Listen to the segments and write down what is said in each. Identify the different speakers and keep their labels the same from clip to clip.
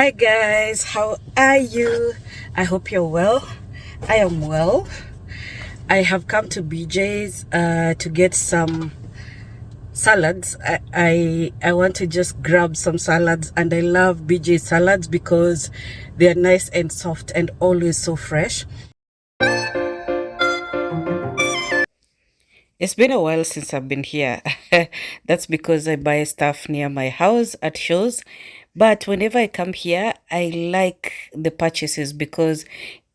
Speaker 1: Hi guys, how are you? I hope you're well. I am well. I have come to BJ's to get some salads. I want to just grab some salads, and I love BJ's salads because they're nice and soft and always so fresh. It's been a while since I've been here. That's because I buy stuff near my house at shows. But whenever I come here, I like the purchases because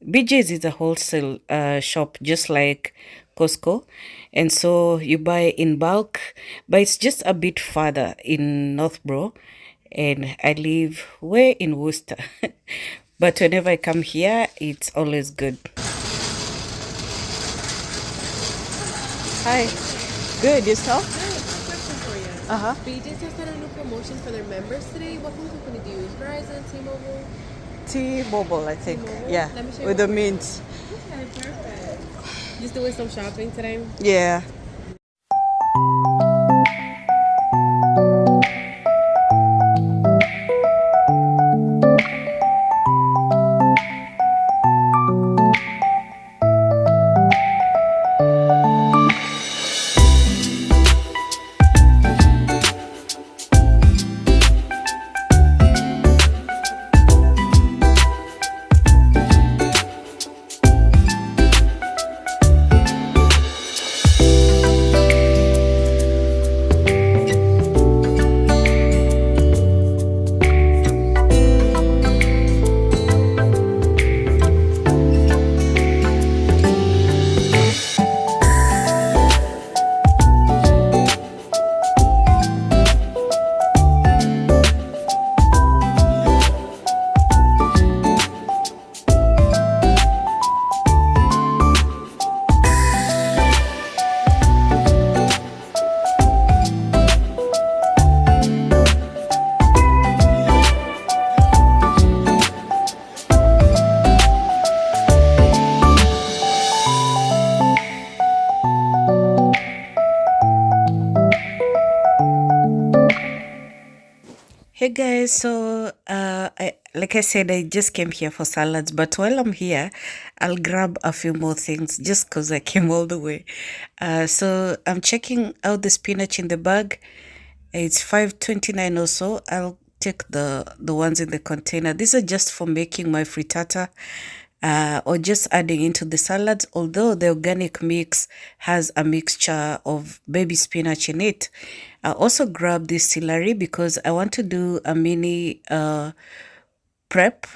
Speaker 1: BJ's is a wholesale shop, just like Costco. And so you buy in bulk, but it's just a bit farther in Northborough. And I live way in Worcester. But whenever I come here, it's always good. Hi. Good, yourself?
Speaker 2: Quick question for you.
Speaker 1: Uh-huh.
Speaker 2: BJ's has done a new promotion for their members today. What phone company do you use? Verizon, T-Mobile?
Speaker 1: T-Mobile, I think.
Speaker 2: T-Mobile?
Speaker 1: Yeah,
Speaker 2: Let me show you
Speaker 1: with the
Speaker 2: what-
Speaker 1: mint.
Speaker 2: Okay, perfect. Just doing some shopping today?
Speaker 1: Yeah. Hey guys, so like I said, I just came here for salads, but while I'm here, I'll grab a few more things just because I came all the way. So I'm checking out the spinach in the bag. It's 5.29 or so. I'll take the ones in the container. These are just for making my frittata. Or just adding into the salads, although the organic mix has a mixture of baby spinach in it. I also grabbed this celery because I want to do a mini meal prep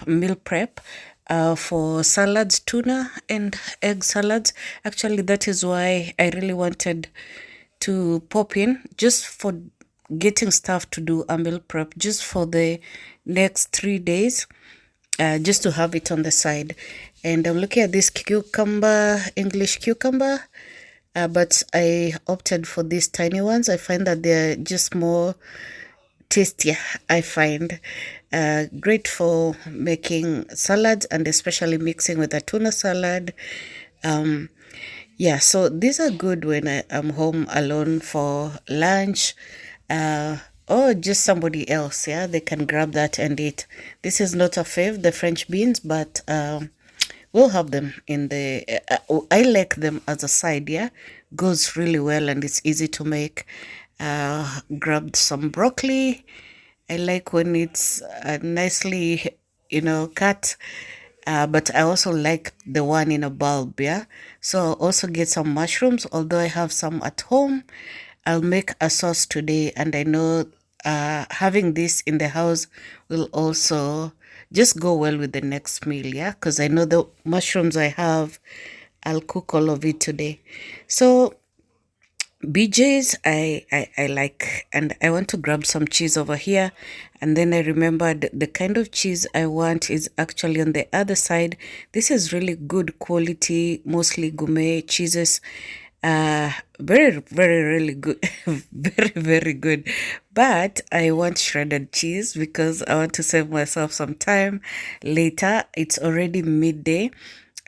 Speaker 1: for salads, tuna and egg salads. Actually, that is why I really wanted to pop in just for getting stuff to do a meal prep just for the next 3 days. Just to have it on the side. And I'm looking at this cucumber, English cucumber, but I opted for these tiny ones. I find that they're just more tastier, I find. Great for making salads and especially mixing with a tuna salad. Yeah, so these are good when I'm home alone for lunch. Or just somebody else, yeah, they can grab that and eat. This is not a fave, the French beans, but we'll have them in the, I like them as a side, yeah, goes really well and it's easy to make. Grabbed some broccoli. I like when it's nicely, cut. But I also like the one in a bulb, yeah. So I'll also get some mushrooms, although I have some at home. I'll make a sauce today, and I know having this in the house will also just go well with the next meal, yeah, because I know the mushrooms I have, I'll cook all of it today. So BJ's I like, and I want to grab some cheese over here, and then I remembered the kind of cheese I want is actually on the other side. This is really good quality, mostly gourmet cheeses. Very really good. Very good. But I want shredded cheese because I want to save myself some time later. It's already midday.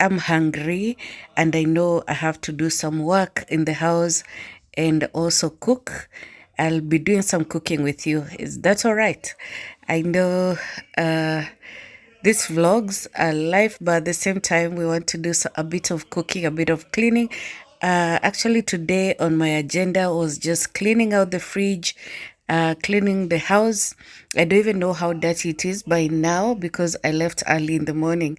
Speaker 1: I'm hungry and I know I have to do some work in the house and also cook. I'll be doing some cooking with you. Is that all right? I know uh, these vlogs are live, but at the same time, we want to do a bit of cooking, a bit of cleaning. Actually, today on my agenda was just cleaning out the fridge, cleaning the house. I don't even know how dirty it is by now because I left early in the morning.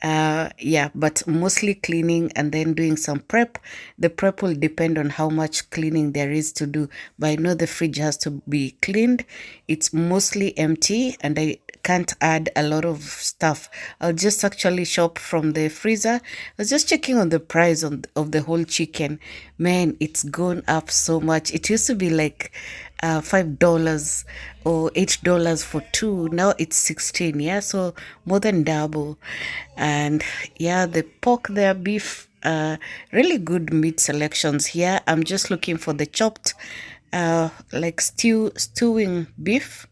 Speaker 1: Yeah, but mostly cleaning and then doing some prep. The prep will depend on how much cleaning there is to do, but I know the fridge has to be cleaned. It's mostly empty and I can't add a lot of stuff. I'll just actually shop from the freezer. I was just checking on the price of the whole chicken. Man, it's gone up so much. It used to be like $5 or $8 for two. Now it's 16. Yeah, so more than double. And yeah, the pork there, beef, really good meat selections here. I'm just looking for the chopped, like stewing beef,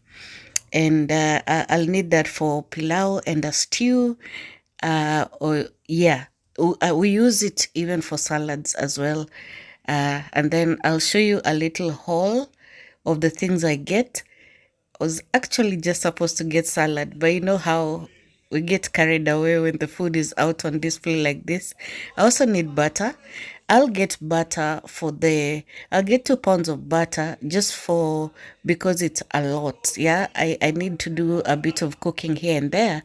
Speaker 1: and I'll need that for pilau and a stew. Or yeah, we use it even for salads as well. And then I'll show you a little haul of the things I get. I was actually just supposed to get salad, but you know how we get carried away when the food is out on display like this. I also need butter. I'll get butter I'll get 2 pounds of butter just for, because it's a lot. Yeah, I need to do a bit of cooking here and there.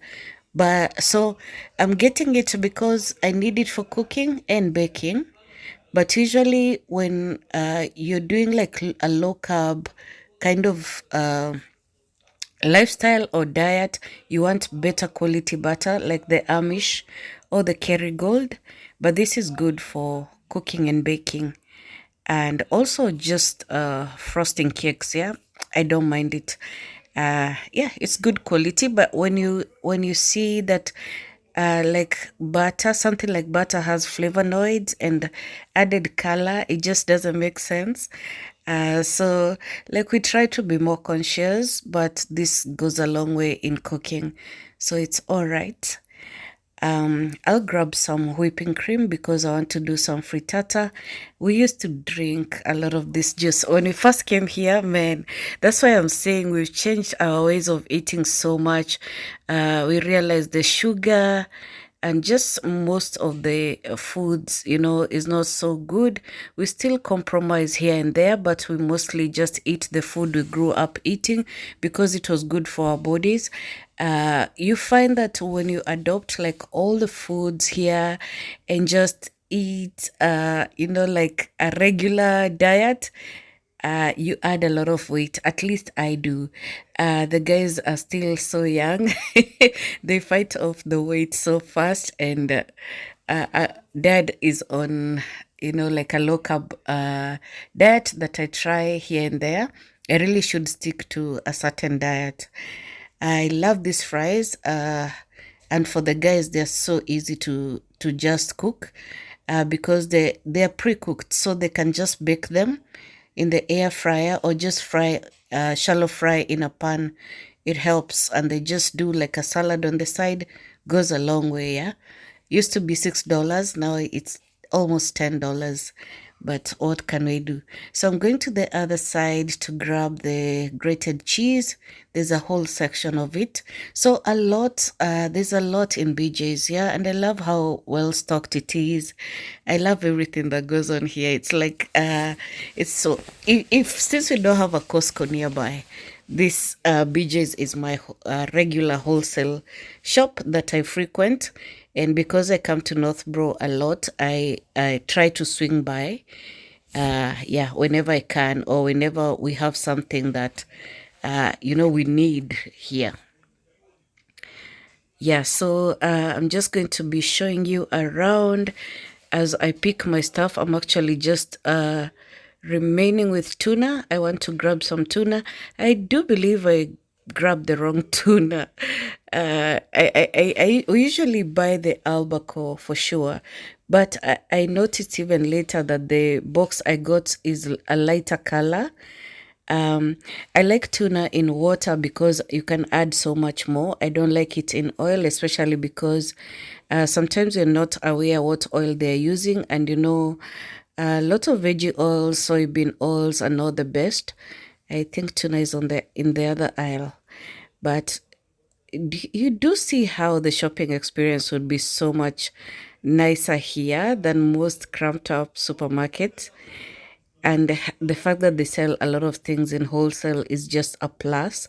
Speaker 1: But so I'm getting it because I need it for cooking and baking. But usually when you're doing like a low carb kind of lifestyle or diet, you want better quality butter like the Amish or the Kerrygold, but this is good for cooking and baking and also just frosting cakes. Yeah, I don't mind it. Yeah, it's good quality, but when you see that like butter, something like butter has flavonoids and added color, it just doesn't make sense. So like we try to be more conscious, but this goes a long way in cooking, so it's all right. I'll grab some whipping cream because I want to do some frittata. We used to drink a lot of this juice when we first came here, man. That's why I'm saying we've changed our ways of eating so much. We realized the sugar and just most of the foods, is not so good. We still compromise here and there, but we mostly just eat the food we grew up eating because it was good for our bodies. You find that when you adopt like all the foods here and just eat, like a regular diet, you add a lot of weight. At least I do. The guys are still so young. They fight off the weight so fast. And dad is on, like a low carb diet that I try here and there. I really should stick to a certain diet. I love these fries. And for the guys, they're so easy to just cook because they're pre-cooked, so they can just bake them in the air fryer or just shallow fry in a pan. It helps, and they just do like a salad on the side. Goes a long way. Yeah, used to be $6, now it's almost $10. But what can we do? So I'm going to the other side to grab the grated cheese. There's a whole section of it. So there's a lot in BJ's, yeah, and I love how well stocked it is. I love everything that goes on here. It's like it's so if since we don't have a Costco nearby, this BJ's is my regular wholesale shop that I frequent. And because I come to Northborough a lot, I try to swing by, yeah, whenever I can or whenever we have something that, we need here. Yeah, so I'm just going to be showing you around as I pick my stuff. I'm actually just remaining with tuna. I want to grab some tuna. I do believe I grabbed the wrong tuna. I usually buy the albacore for sure, but I noticed even later that the box I got is a lighter color. I like tuna in water because you can add so much more. I don't like it in oil, especially because sometimes you're not aware what oil they're using, and a lot of veggie oils, soybean oils are not the best. I think tuna is in the other aisle. but you do see how the shopping experience would be so much nicer here than most cramped up supermarkets. And the fact that they sell a lot of things in wholesale is just a plus.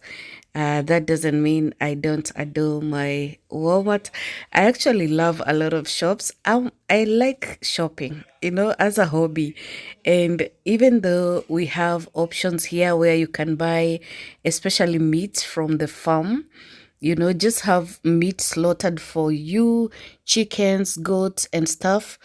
Speaker 1: That doesn't mean I don't adore my Walmart. I actually love a lot of shops. I like shopping, as a hobby. And even though we have options here where you can buy, especially meat from the farm, just have meat slaughtered for you, chickens, goats, and stuff,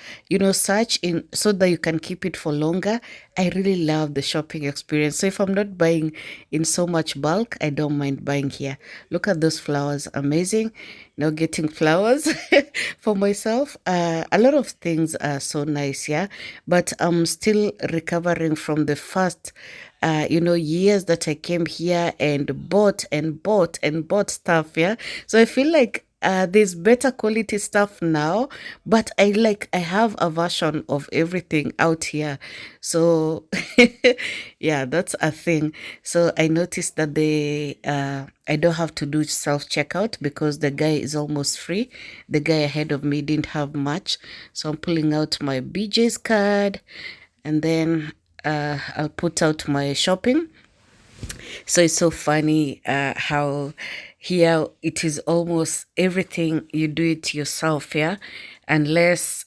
Speaker 1: such in so that you can keep it for longer. I really love the shopping experience. So if I'm not buying in so much bulk, I don't mind buying here. Look at those flowers, amazing. Getting flowers for myself. A lot of things are so nice, yeah. But I'm still recovering from the first years that I came here and bought and bought and bought stuff. Yeah. So I feel like there's better quality stuff now, but I have a version of everything out here. So yeah, that's a thing. So I noticed that I don't have to do self checkout because the guy is almost free. The guy ahead of me didn't have much. So I'm pulling out my BJ's card, and then I'll put out my shopping. So it's so funny how here it is almost everything you do it yourself, yeah. Unless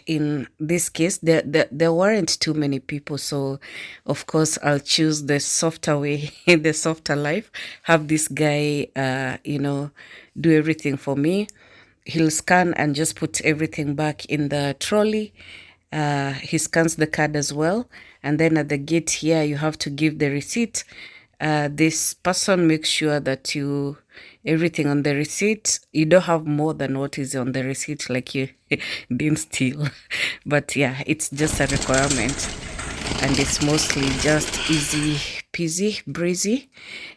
Speaker 1: in this case there weren't too many people, so of course I'll choose the softer way, the softer life. Have this guy, do everything for me. He'll scan and just put everything back in the trolley. He scans the card as well, and then at the gate here you have to give the receipt. This person makes sure that everything on the receipt, you don't have more than what is on the receipt, like you didn't steal. But yeah, it's just a requirement, and it's mostly just easy peasy breezy.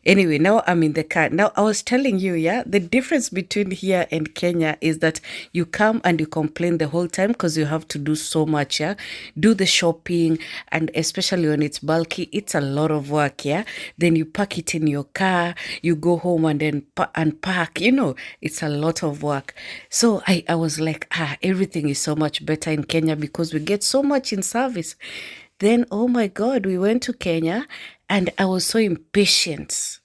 Speaker 1: Anyway, now I'm in the car. Now I was telling you, yeah, the difference between here and Kenya is that you come and you complain the whole time because you have to do so much, yeah. Do the shopping, and especially when it's bulky, it's a lot of work, yeah. Then you pack it in your car, you go home and then unpack, it's a lot of work. So I was like, everything is so much better in Kenya because we get so much in service. Then, oh my God, we went to Kenya and I was so impatient.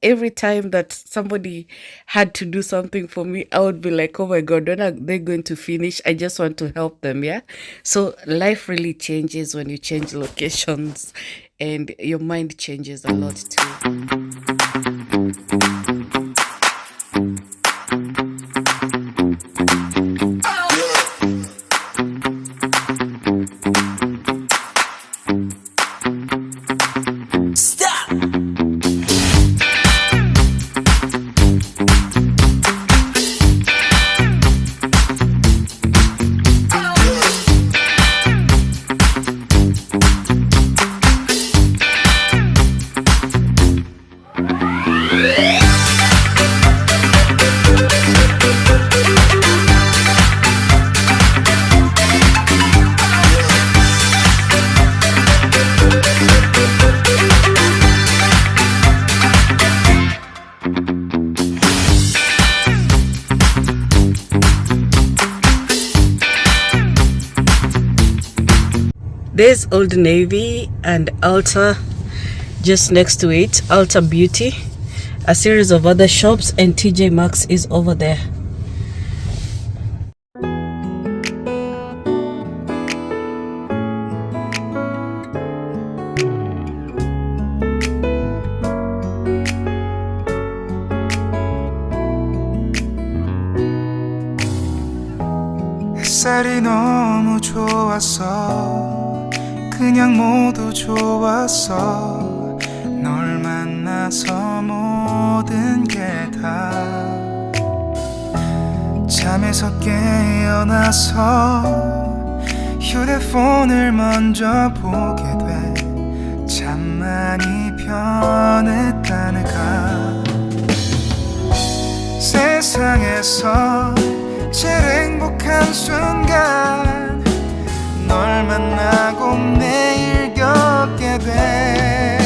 Speaker 1: Every time that somebody had to do something for me, I would be like, oh my God, when are they going to finish? I just want to help them, yeah? So life really changes when you change locations, and your mind changes a lot too. There's Old Navy and Ulta just next to it, Ulta Beauty, a series of other shops, and TJ Maxx is over there.
Speaker 3: 햇살이 너무 좋았어. 그냥 모두 좋았어. 널 만나서 모든 게 다 잠에서 깨어나서 휴대폰을 먼저 보게 돼. 참 많이 변했다네가. 세상에서 제일 행복한 순간 널 만나고 매일 겪게 돼.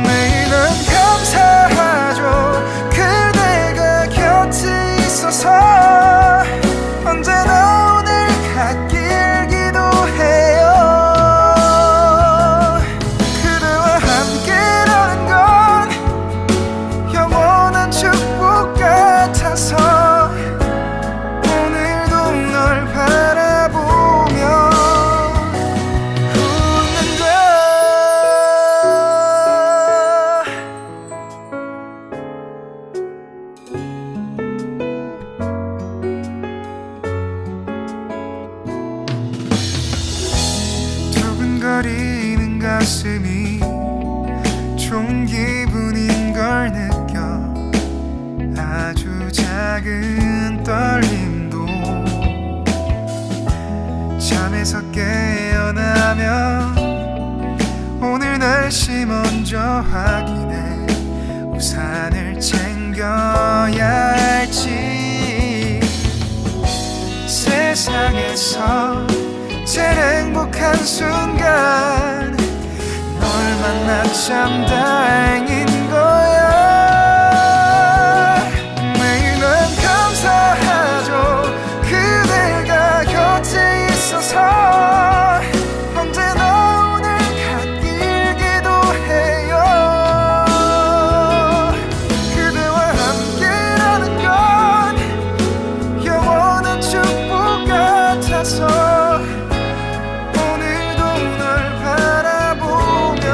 Speaker 3: 매일은 감사하죠. 저리는 가슴이 좋은 기분인 걸 느껴 아주 작은 떨림도 잠에서 깨어나면 오늘 날씨 먼저 확인해 우산을 챙겨야 할지 세상에서 제일 행복한 순간 널 만나 참 다행인 거야 매일 난 감사하죠 그대가 곁에 있어서 언제나 오늘 갓길기도 해요 그대와 함께라는 건 영원한 축복 같아서 오늘도 널 바라보며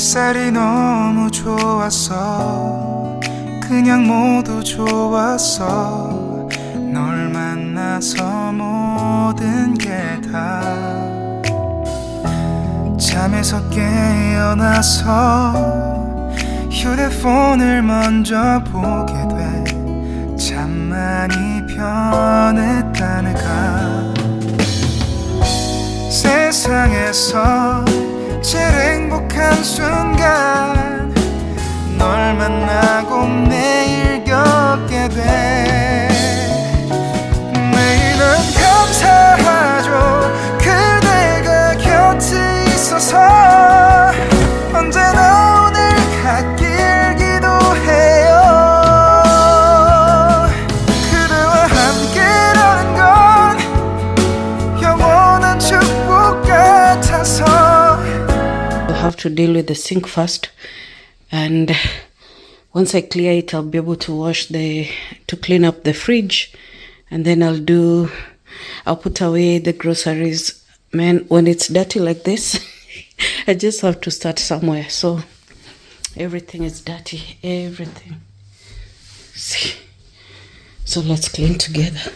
Speaker 3: 햇살이 너무 좋았어 그냥 모두 좋았어 널 만나서 모든 게 다 잠에서 깨어나서 휴대폰을 먼저 보게 돼 참 많이 변했다네가 세상에서 제일 행복한 순간 널 만나고 매일 겪게 돼 매일은 감사하죠 그대가 곁에 있어서 언제나 오늘 같길 기도해요 그대와 함께라는 건 영원한 축복 같아서
Speaker 1: I have to deal with the sink first, and once I clear it, I'll be able to clean up the fridge, and then I'll put away the groceries. Man, when it's dirty like this, I just have to start somewhere. So everything is dirty, everything. See, so let's clean together.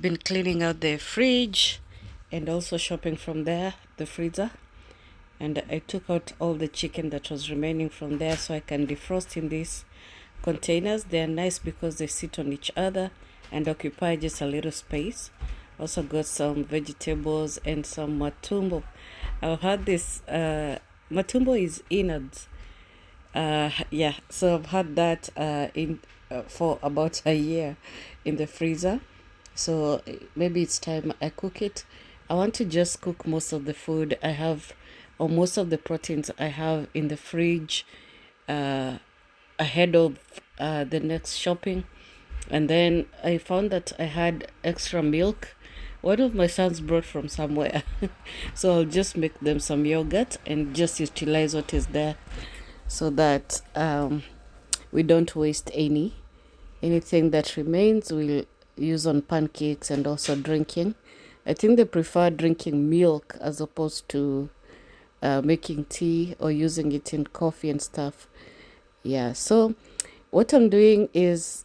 Speaker 1: Been cleaning out the fridge and also shopping from there, the freezer, and I took out all the chicken that was remaining from there so I can defrost in these containers. They're nice because they sit on each other and occupy just a little space. Also got some vegetables and some matumbo. I've had this matumbo is innards. Yeah, so I've had that for about a year in the freezer. So maybe it's time I cook it. I want to just cook most of the food I have, or most of the proteins I have in the fridge ahead of the next shopping. And then I found that I had extra milk, one of my sons brought from somewhere. So I'll just make them some yogurt and just utilize what is there, so that we don't waste anything that remains. We'll use on pancakes and also drinking. I think they prefer drinking milk as opposed to making tea or using it in coffee and stuff. Yeah, so what I'm doing is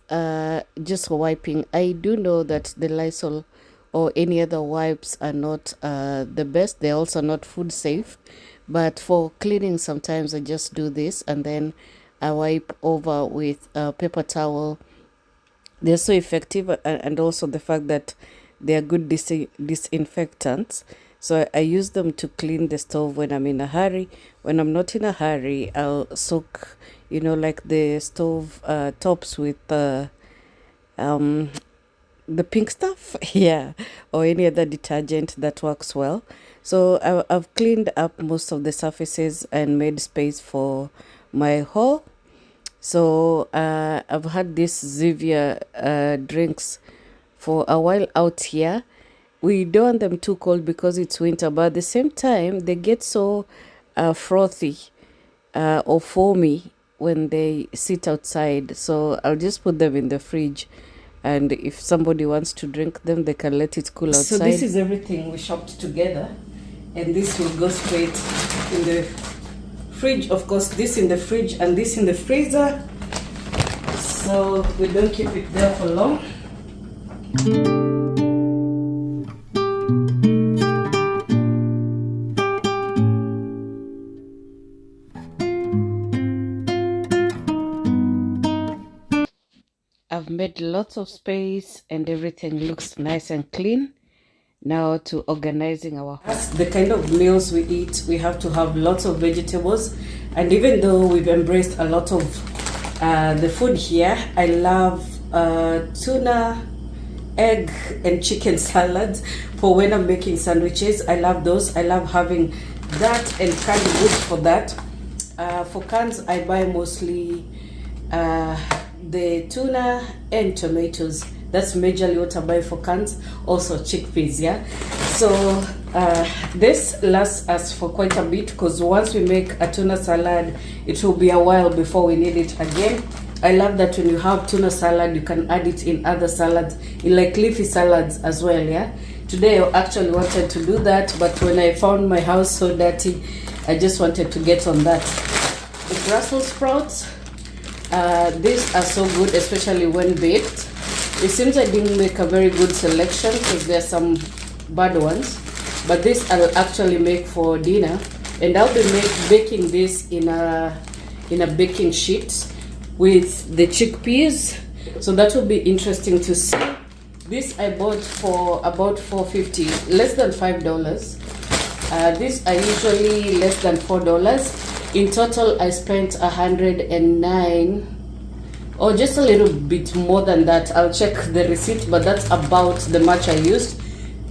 Speaker 1: just wiping. I do know that the Lysol or any other wipes are not the best. They're also not food safe. But for cleaning, sometimes I just do this and then I wipe over with a paper towel. They're so effective, and also the fact that they are good disinfectants. So I use them to clean the stove when I'm in a hurry. When I'm not in a hurry, I'll soak, like the stove tops with the pink stuff, yeah, or any other detergent that works well. So I've cleaned up most of the surfaces and made space for my haul. So I've had this Zivia drinks for a while out here. We don't want them too cold because it's winter, but at the same time they get so frothy or foamy when they sit outside. So I'll just put them in the fridge, and if somebody wants to drink them, they can let it cool outside. So this is everything we shopped together, and this will go straight in the fridge. Of course, this in the fridge and this in the freezer, so we don't keep it there for long. I've made lots of space and everything looks nice and clean. Now to organizing our house. The kind of meals we eat, we have to have lots of vegetables. And even though we've embraced a lot of the food here, I love tuna, egg and chicken salads for when I'm making sandwiches. I love those. I love having that and canned goods for that. For cans, I buy mostly the tuna and tomatoes. That's majorly what I buy for cans. Also chickpeas, yeah. So this lasts us for quite a bit, because once we make a tuna salad, it will be a while before we need it again. I love that when you have tuna salad, you can add it in other salads, in like leafy salads as well, yeah. Today I actually wanted to do that, but when I found my house so dirty, I just wanted to get on that. The Brussels sprouts, these are so good, especially when baked. It seems I didn't make a very good selection because there are some bad ones, but this I'll actually make for dinner, and I'll be baking this in a baking sheet with the chickpeas. So that will be interesting to see. This I bought for about $4.50, less than $5. These are usually less than $4. In total, I spent $109, or just a little bit more than that. I'll check the receipt, but that's about the much I used.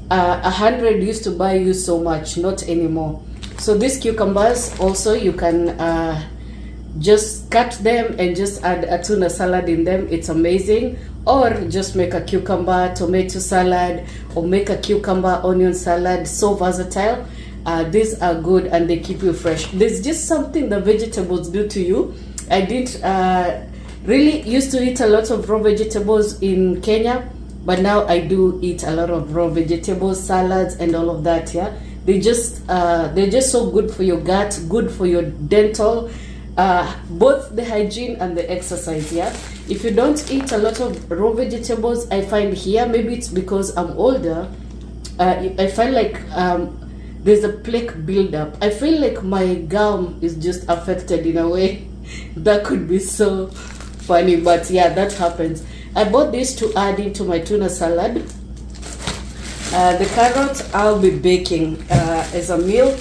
Speaker 1: 100 used to buy you so much, not anymore. So these cucumbers also, you can just cut them and just add a tuna salad in them. It's amazing. Or just make a cucumber tomato salad, or make a cucumber onion salad. So versatile. These are good and they keep you fresh. There's just something the vegetables do to you. I did really used to eat a lot of raw vegetables in Kenya, but now I do eat a lot of raw vegetables, salads and all of that. Yeah, they're just so good for your gut, good for your dental, both the hygiene and the exercise. Yeah, if you don't eat a lot of raw vegetables, I find here, maybe it's because I'm older, I find like there's a plaque buildup. I feel like my gum is just affected in a way. That could be so funny, but yeah, that happens. I bought this to add into my tuna salad. The carrots I'll be baking as a meal.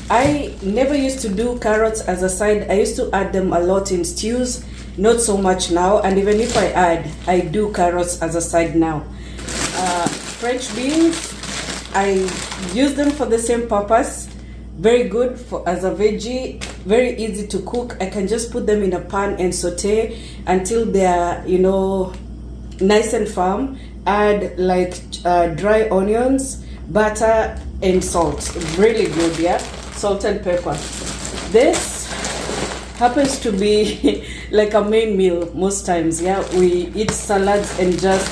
Speaker 1: I never used to do carrots as a side. I used to add them a lot in stews, not so much now. And even if I add, I do carrots as a side now. French beans, I use them for the same purpose. Very good for as a veggie, very easy to cook. I can just put them in a pan and saute until they are, nice and firm. add like dry onions, butter, and salt. Really good, yeah. Salt and pepper. This happens to be like a main meal most times, yeah. We eat salads and just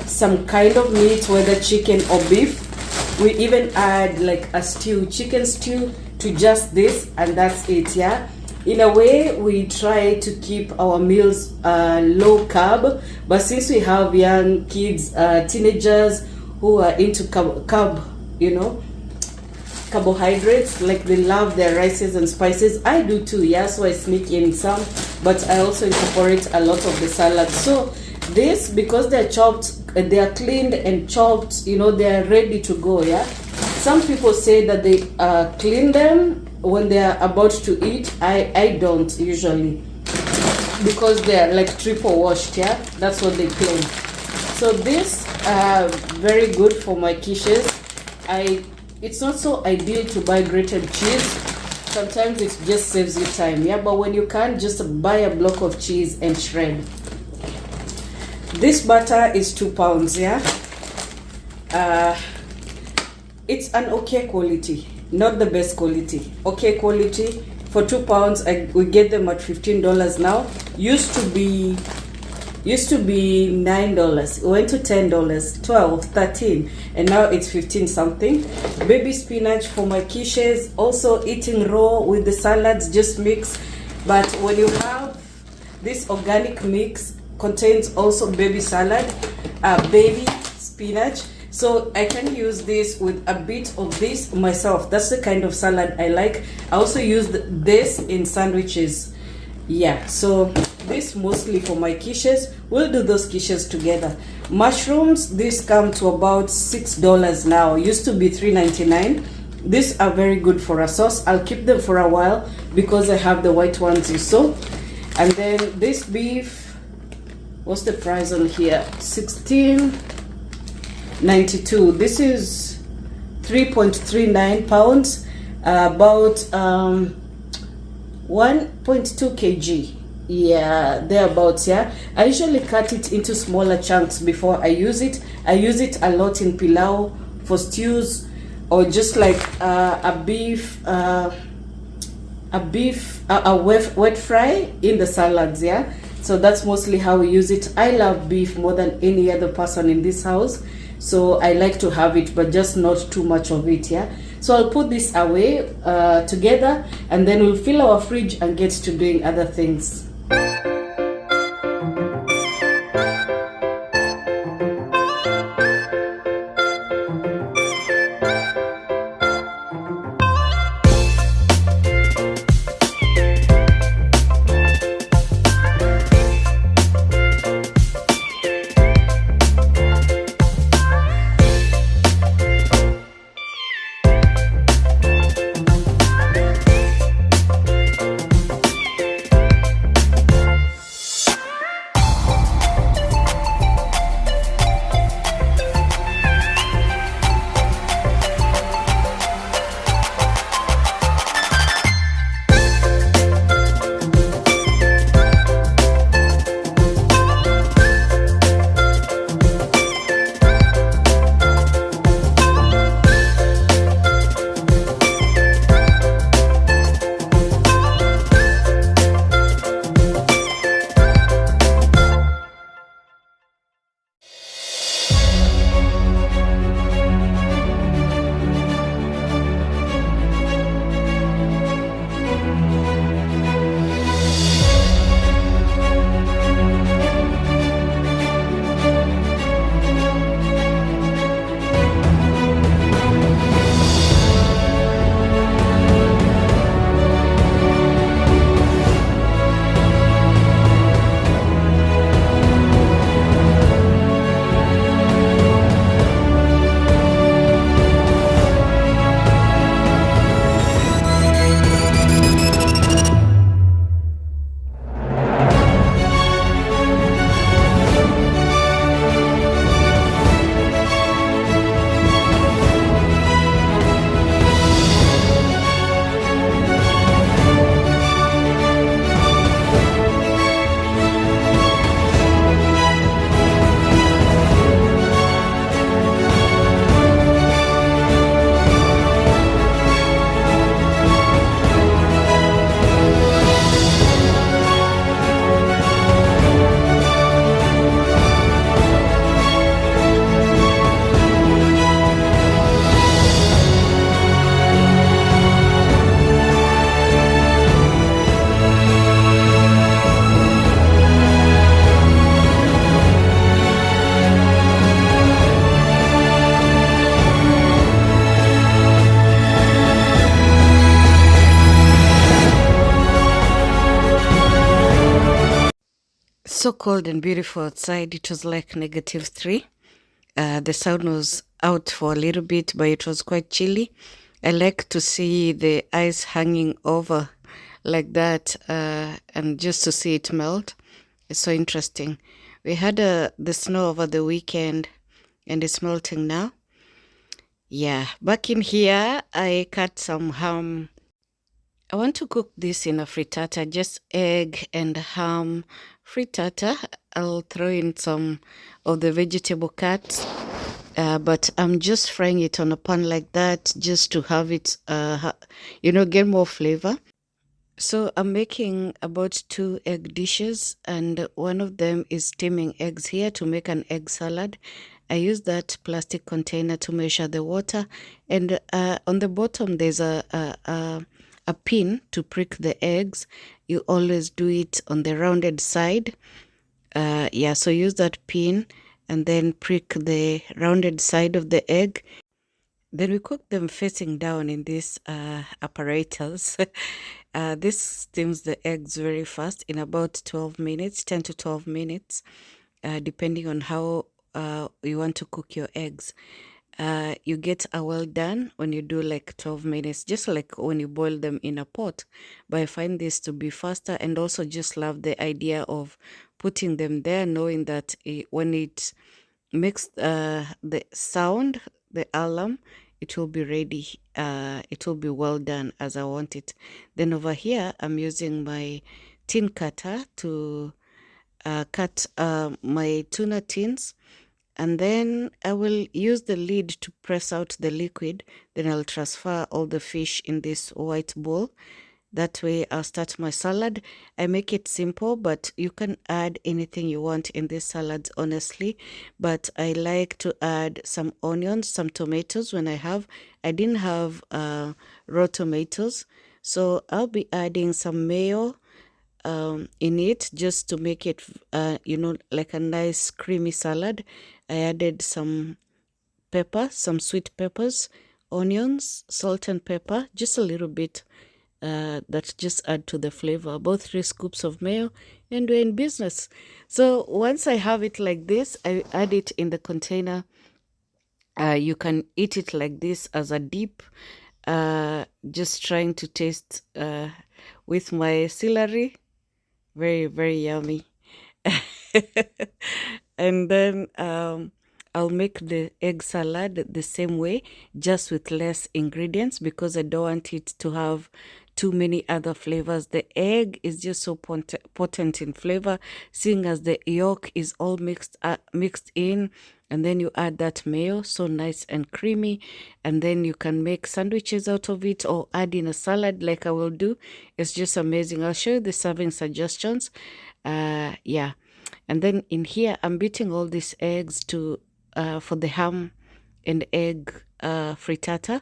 Speaker 1: some kind of meat, whether chicken or beef. We even add like a stew, chicken stew, to just this, and that's it, yeah. In a way, we try to keep our meals low carb, but since we have young kids, teenagers who are into carbohydrates, like they love their rices and spices. I do too, yeah, so I sneak in some, but I also incorporate a lot of the salad. So this, because they're chopped, they are cleaned and chopped, they're ready to go, yeah. Some people say that they clean them when they are about to eat. I don't usually, because they are like triple washed, yeah. That's what they claim. So this very good for my quiches. It's not so ideal to buy grated cheese. Sometimes it just saves you time, yeah. But when you can, just buy a block of cheese and shred. This butter is 2 pounds, yeah. It's an okay quality, not the best quality. Okay quality. For 2 pounds, we get them at $15 now. Used to be $9. It went to $10, $12, $13, and now it's 15 something. Baby spinach for my quiches. Also eating raw with the salads, just mix. But when you have this organic mix, contains also baby salad, baby spinach. So I can use this with a bit of this myself. That's the kind of salad I like. I also use this in sandwiches. Yeah, so this mostly for my quiches. We'll do those quiches together. Mushrooms, these come to about $6 now. Used to be $3.99. These are very good for a sauce. I'll keep them for a while because I have the white ones you saw. And then this beef, what's the price on here? $16.92. This is 3.39 pounds, about 1.2 kg. Yeah, thereabouts, yeah. I usually cut it into smaller chunks before I use it. I use it a lot in pilau, for stews, or just like a wet fry in the salads, yeah. So that's mostly how we use it. I love beef more than any other person in this house, so I like to have it, but just not too much of it, yeah. So I'll put this away together, and then we'll fill our fridge and get to doing other things. so cold and beautiful outside. It was like -3. The sun was out for a little bit, but it was quite chilly. I like to see the ice hanging over like that, and just to see it melt. It's so interesting. We had the snow over the weekend, and it's melting now. Yeah, back in here, I cut some ham. I want to cook this in a frittata, just egg and ham frittata. I'll throw in some of the vegetable cuts, but I'm just frying it on a pan like that just to have it, get more flavor. So I'm making about 2 egg dishes, and one of them is steaming eggs here to make an egg salad. I use that plastic container to measure the water, and on the bottom there's a pin to prick the eggs. You always do it on the rounded side. So use that pin and then prick the rounded side of the egg. Then we cook them facing down in this apparatus. This steams the eggs very fast in about 12 minutes, 10 to 12 minutes, depending on how you want to cook your eggs. You get a well done when you do like 12 minutes, just like when you boil them in a pot. But I find this to be faster, and also just love the idea of putting them there, knowing that when it makes the sound, the alarm, it will be ready. It will be well done as I want it. Then over here, I'm using my tin cutter to cut my tuna tins. And then I will use the lid to press out the liquid. Then I'll transfer all the fish in this white bowl. That way I'll start my salad. I make it simple, but you can add anything you want in this salad, honestly. But I like to add some onions, some tomatoes when I didn't have raw tomatoes. So I'll be adding some mayo in it just to make it, like a nice creamy salad. I added some pepper, some sweet peppers, onions, salt and pepper, just a little bit. That just add to the flavor. About 3 scoops of mayo, and we're in business. So once I have it like this, I add it in the container. You can eat it like this as a dip. Just trying to taste with my celery. Very, very yummy. And then I'll make the egg salad the same way, just with less ingredients, because I don't want it to have too many other flavors. The egg is just so potent in flavor, seeing as the yolk is all mixed in, and then you add that mayo, so nice and creamy, and then you can make sandwiches out of it or add in a salad like I will do. It's just amazing. I'll show you the serving suggestions. And then in here, I'm beating all these eggs for the ham and egg frittata.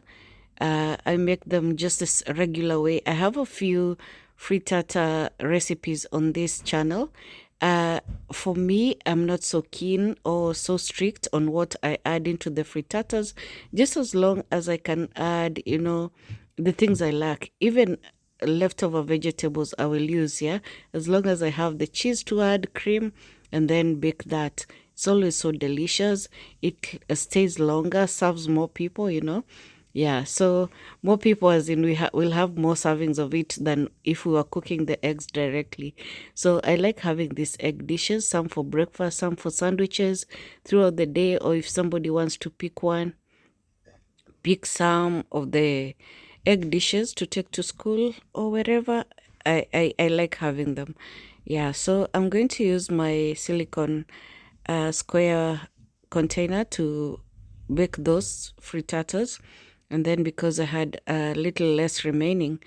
Speaker 1: I make them just this regular way. I have a few frittata recipes on this channel. For me, I'm not so keen or so strict on what I add into the frittatas, just as long as I can add, the things I like. Even leftover vegetables I will use, as long as I have the cheese to add, cream, and then bake that. It's always so delicious. It stays longer, serves more people, so more people, as in we'll have more servings of it than if we were cooking the eggs directly. So I like having these egg dishes, some for breakfast, some for sandwiches throughout the day, or if somebody wants to pick some of the egg dishes to take to school or wherever. I like having them. So I'm going to use my silicone square container to bake those frittatas. And then because I had a little less remaining,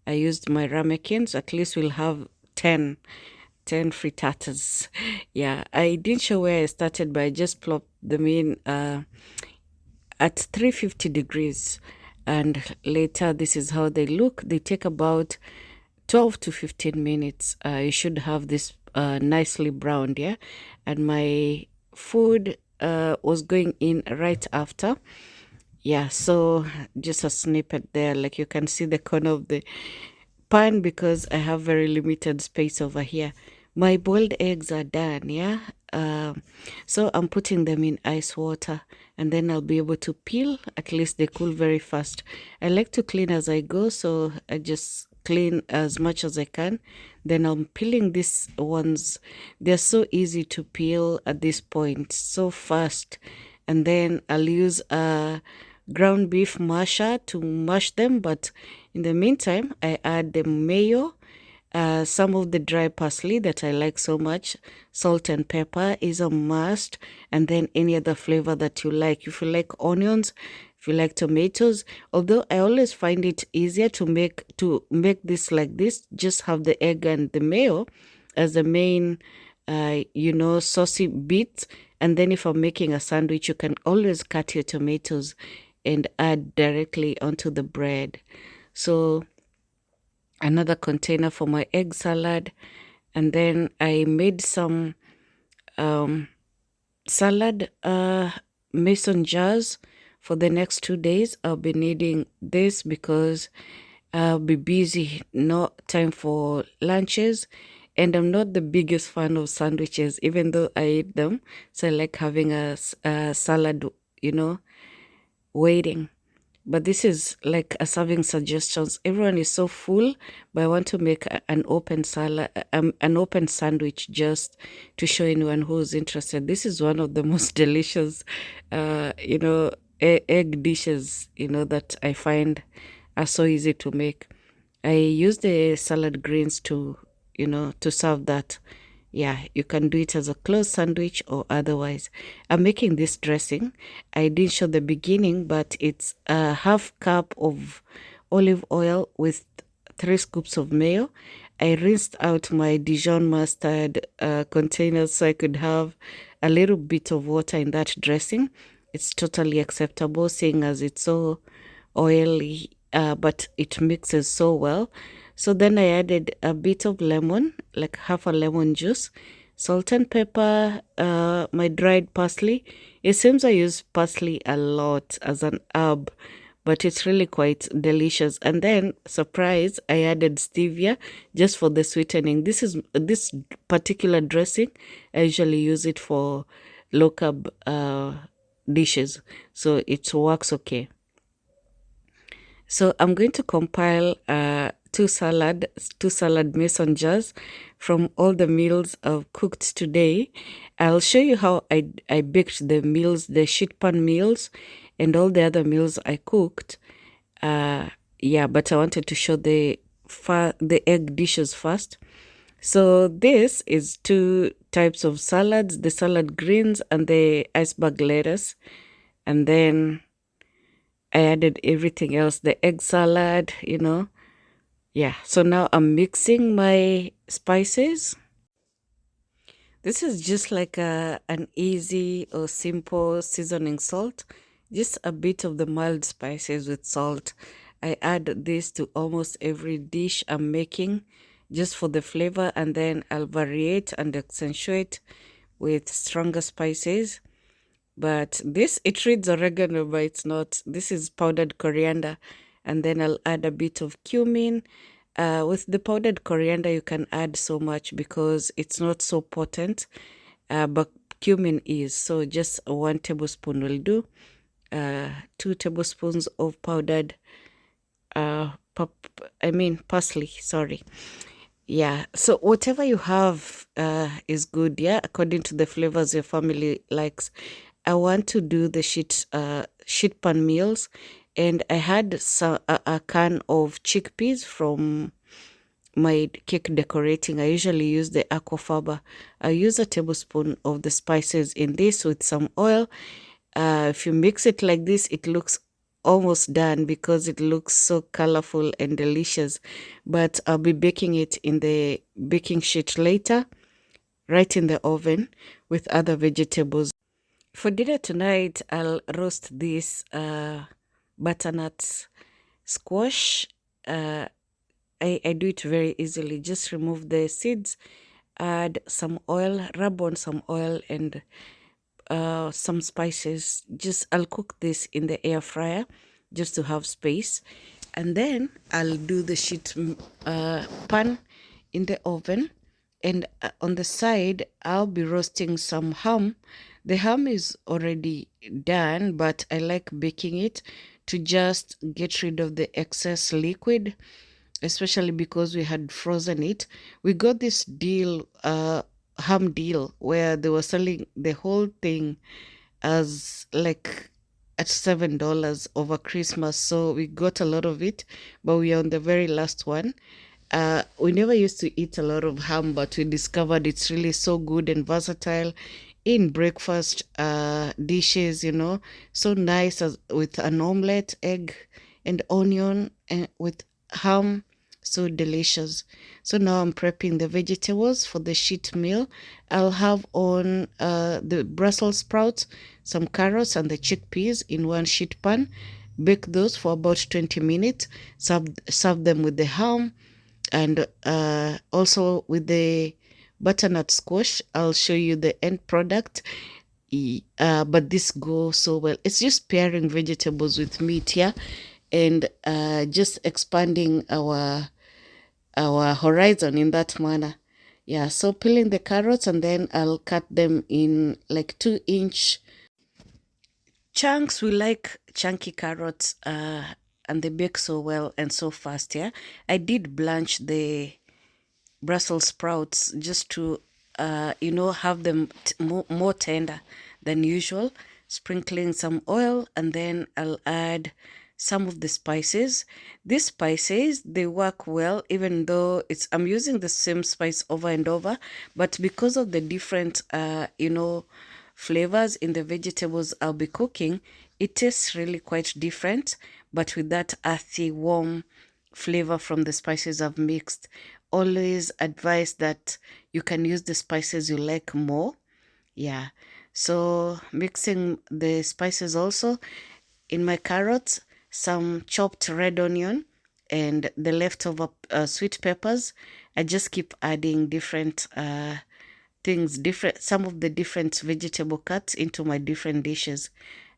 Speaker 1: I used my ramekins. At least we'll have 10 frittatas. I didn't show where I started, but I just plopped them in at 350 degrees. And later, this is how they look. They take about 12 to 15 minutes. You should have this nicely browned, and my food was going in right after. So just a snippet there, like you can see the corner of the pan because I have very limited space over here. My boiled eggs are done, yeah. So I'm putting them in ice water, and then I'll be able to peel. At least they cool very fast. I like to clean as I go, so I just clean as much as I can. Then I'm peeling these ones. They're so easy to peel at this point, so fast. And then I'll use a ground beef masher to mash them, but in the meantime I add the mayo, some of the dry parsley that I like so much, salt and pepper is a must, and then any other flavor that you like. If you like onions, if you like tomatoes, although I always find it easier to make this like this, just have the egg and the mayo as the main saucy bits. And then if I'm making a sandwich, you can always cut your tomatoes and add directly onto the bread. So another container for my egg salad, and then I made some salad mason jars for the next 2 days. I'll be needing this because I'll be busy, no time for lunches, and I'm not the biggest fan of sandwiches, even though I eat them. So I like having a salad, waiting. But this is like a serving suggestions. Everyone is so full, but I want to make an open salad, an open sandwich, just to show anyone who's interested. This is one of the most delicious, egg dishes, that I find are so easy to make. I use the salad greens to serve that. Yeah, you can do it as a closed sandwich or otherwise. I'm making this dressing. I didn't show the beginning, but it's a half cup of olive oil with 3 scoops of mayo. I rinsed out my Dijon mustard containers so I could have a little bit of water in that dressing. It's totally acceptable, seeing as it's so oily, but it mixes so well. So then I added a bit of lemon, like half a lemon juice, salt and pepper, my dried parsley. It seems I use parsley a lot as an herb, but it's really quite delicious. And then, surprise, I added stevia just for the sweetening. This particular dressing, I usually use it for low carb dishes, so it works okay. So I'm going to compile two salad mason jars from all the meals I've cooked today. I'll show you how I baked the meals, the sheet pan meals, and all the other meals I cooked. But I wanted to show the egg dishes first. So this is 2 types of salads, the salad greens and the iceberg lettuce. And then I added everything else, the egg salad, Yeah, so now I'm mixing my spices. This is just like an easy or simple seasoning salt, just a bit of the mild spices with salt. I add this to almost every dish I'm making just for the flavor, and then I'll variate and accentuate with stronger spices. But it reads oregano, but it's not. This is powdered coriander, and then I'll add a bit of cumin. With the powdered coriander, you can add so much because it's not so potent, but cumin is. So just 1 tablespoon will do. 2 tablespoons of powdered parsley, sorry. Yeah, so whatever you have is good, yeah, according to the flavors your family likes. I want to do the sheet pan meals, and I had a can of chickpeas from my cake decorating. I usually use the aquafaba. I use a tablespoon of the spices in this with some oil. If you mix it like this, it looks almost done because it looks so colorful and delicious. But I'll be baking it in the baking sheet later, right in the oven with other vegetables. For dinner tonight, I'll roast this butternut squash. I do it very easily. Just remove the seeds, add some oil, rub on some oil and some spices. I'll cook this in the air fryer just to have space. And then I'll do the sheet pan in the oven. And on the side, I'll be roasting some ham. The ham is already done, but I like baking it to just get rid of the excess liquid, especially because we had frozen it. We got this deal, ham deal, where they were selling the whole thing as like at $7 over Christmas. So we got a lot of it, but we are on the very last one. We never used to eat a lot of ham, but we discovered it's really so good and versatile in breakfast dishes, so nice as with an omelette, egg, and onion, and with ham, so delicious. So now I'm prepping the vegetables for the sheet meal. I'll have on the Brussels sprouts, some carrots, and the chickpeas in one sheet pan. Bake those for about 20 minutes. Serve them with the ham, and also with the butternut squash. I'll show you the end product. But this goes so well. It's just pairing vegetables with meat, yeah, and just expanding our horizon in that manner. Yeah, so peeling the carrots, and then I'll cut them in like 2-inch chunks. We like chunky carrots, and they bake so well and so fast. Yeah, I did blanch the Brussels sprouts just to, have them more tender than usual. Sprinkling some oil, and then I'll add some of the spices. These spices, they work well, even though I'm using the same spice over and over, but because of the different, flavors in the vegetables I'll be cooking, it tastes really quite different, but with that earthy, warm flavor from the spices I've mixed. Always advise that you can use the spices you like more. Yeah. So mixing the spices also in my carrots, some chopped red onion, and the leftover sweet peppers. I just keep adding different some of the different vegetable cuts into my different dishes.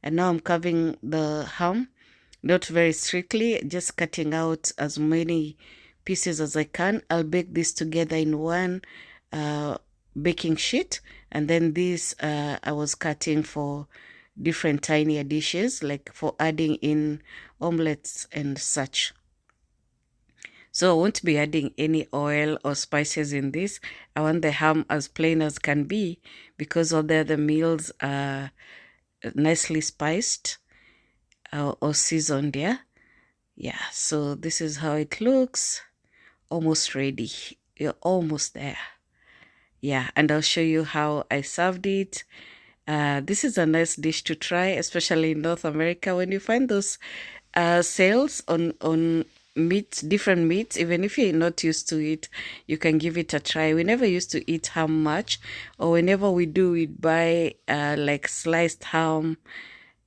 Speaker 1: And now I'm carving the ham, not very strictly, just cutting out as many pieces as I can. I'll bake this together in one baking sheet, and then this I was cutting for different tinier dishes, like for adding in omelets and such. So I won't be adding any oil or spices in this. I want the ham as plain as can be, because all the other meals are nicely spiced or seasoned. Yeah, so this is how it looks. Almost ready. You're almost there. Yeah, and I'll show you how I served it. This is a nice dish to try, especially in North America. When you find those sales on meats, different meats, even if you're not used to it, you can give it a try. We never used to eat ham much, or whenever we do, we buy like sliced ham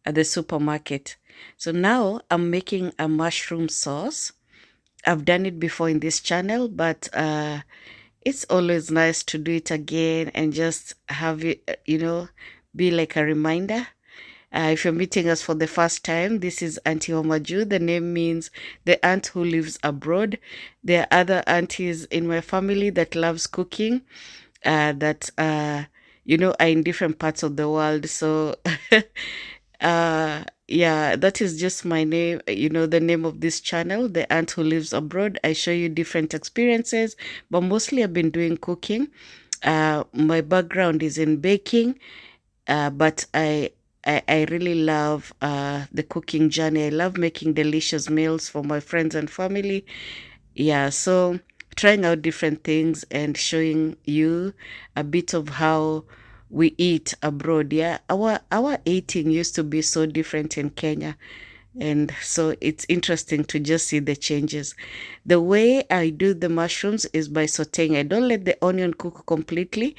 Speaker 1: at the supermarket. So now I'm making a mushroom sauce. I've done it before in this channel, but it's always nice to do it again and just have it, be like a reminder. If you're meeting us for the first time, this is Auntie Omaju. The name means the aunt who lives abroad. There are other aunties in my family that loves cooking, that are in different parts of the world. So yeah, that is just my name, the name of this channel, the aunt who lives abroad. I show you different experiences, but mostly I've been doing cooking. My background is in baking, but I really love the cooking journey. I love making delicious meals for my friends and family. Yeah, so trying out different things and showing you a bit of how we eat abroad. Yeah, our eating used to be so different in Kenya, and so it's interesting to just see the changes. The way I do the mushrooms is by sauteing. I don't let the onion cook completely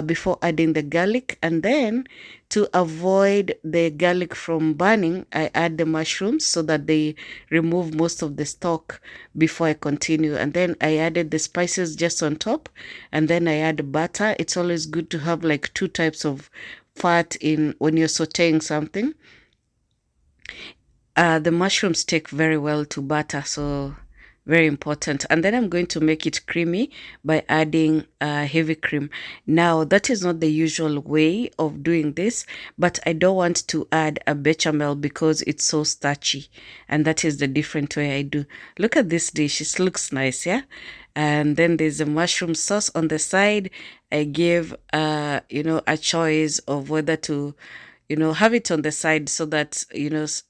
Speaker 1: before adding the garlic, and then to avoid the garlic from burning, I add the mushrooms so that they remove most of the stock before I continue. And then I added the spices just on top, and then I add butter. It's always good to have like 2 types of fat in when you're sauteing something. The mushrooms take very well to butter, so very important. And then I'm going to make it creamy by adding heavy cream. Now, that is not the usual way of doing this, but I don't want to add a bechamel because it's so starchy, and that is the different way I do. Look at this dish. It looks nice, yeah? And then there's a mushroom sauce on the side. I gave a choice of whether to have it on the side so that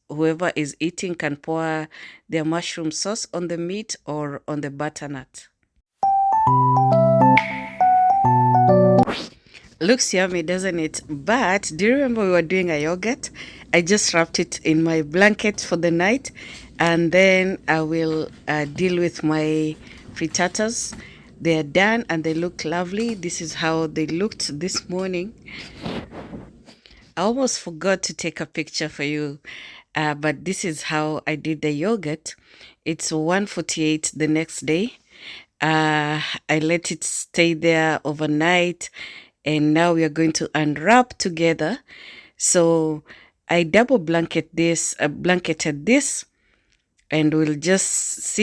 Speaker 1: whoever is eating can pour their mushroom sauce on the meat or on the butternut. Looks yummy, doesn't it? But do you remember we were doing a yogurt? I just wrapped it in my blanket for the night, and then I will deal with my frittatas. They are done and they look lovely. This is how they looked this morning. I almost forgot to take a picture for you, but this is how I did the yogurt. It's 1:48 the next day. I let it stay there overnight, and now we are going to unwrap together. So I double blanketed this, and we'll just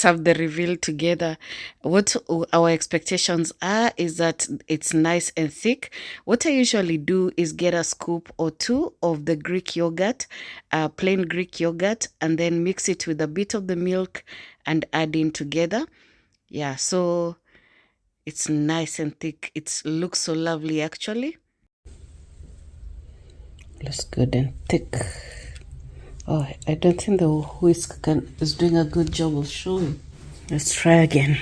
Speaker 1: have the reveal together. What our expectations are is that it's nice and thick. What I usually do is get a scoop or two of the Greek yogurt, plain Greek yogurt, and then mix it with a bit of the milk and add in together. Yeah, so it's nice and thick. It looks so lovely, actually. Looks good and thick. Oh, I don't think the whisk is doing a good job of showing. Let's try again.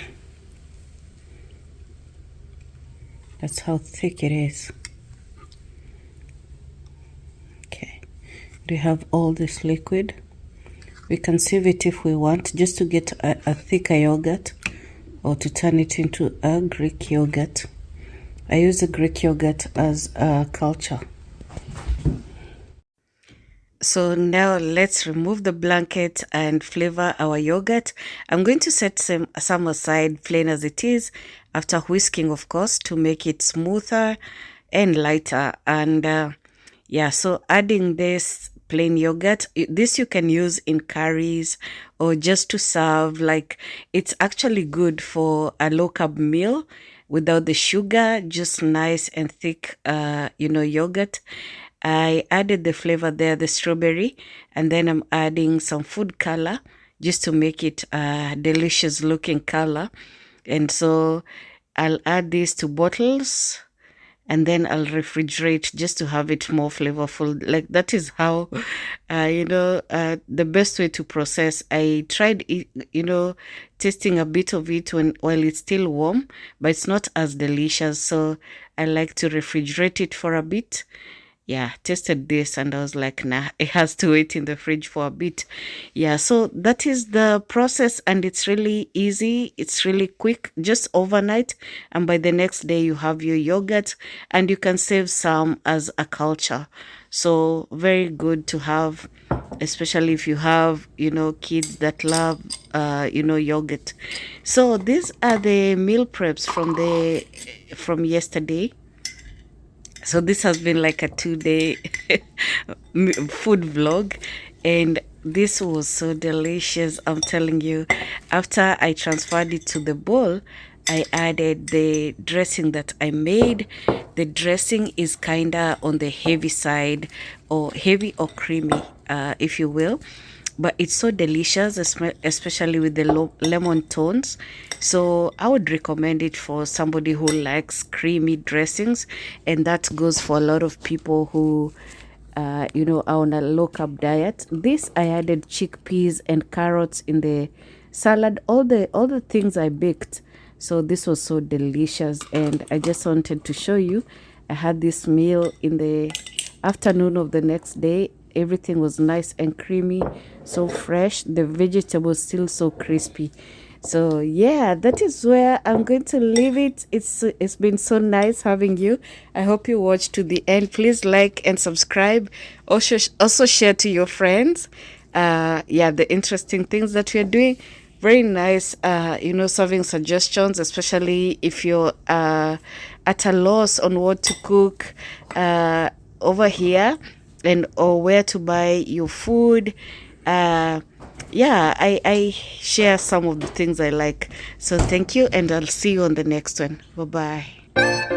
Speaker 1: That's how thick it is. Okay. We have all this liquid. We can sieve it if we want, just to get a thicker yogurt, or to turn it into a Greek yogurt. I use the Greek yogurt as a culture. So now let's remove the blanket and flavor our yogurt. I'm going to set some aside, plain as it is, after whisking, of course, to make it smoother and lighter. And so adding this plain yogurt, this you can use in curries or just to serve. Like, it's actually good for a low carb meal without the sugar, just nice and thick, yogurt. I added the flavor there, the strawberry, and then I'm adding some food color just to make it a delicious looking color. And so I'll add these to bottles, and then I'll refrigerate just to have it more flavorful. Like, that is how, the best way to process. I tried, tasting a bit of it while it's still warm, but it's not as delicious. So I like to refrigerate it for a bit. Yeah, tasted this and I was like, nah, it has to wait in the fridge for a bit. Yeah, so that is the process, and it's really easy. It's really quick, just overnight. And by the next day, you have your yogurt, and you can save some as a culture. So very good to have, especially if you have, kids that love, yogurt. So these are the meal preps from yesterday. So this has been like a 2-day food vlog, and this was so delicious. I'm telling you, after I transferred it to the bowl, I added the dressing that I made. The dressing is kinda on the heavy side, or heavy or creamy, if you will. But it's so delicious, especially with the lemon tones. So I would recommend it for somebody who likes creamy dressings, and that goes for a lot of people who are on a low carb diet. This, I added chickpeas and carrots in the salad, all the things I baked. So this was so delicious, and I just wanted to show you. I had this meal in the afternoon of the next day. Everything was nice and creamy, so fresh. The vegetables still so crispy. So yeah, that is where I'm going to leave it. It's been so nice having you. I hope you watched to the end. Please like and subscribe. Also share to your friends. The interesting things that we are doing. Very nice, serving suggestions, especially if you're at a loss on what to cook over here, or where to buy your food. yeah, I share some of the things I like. So thank you, and I'll see you on the next one. Bye bye.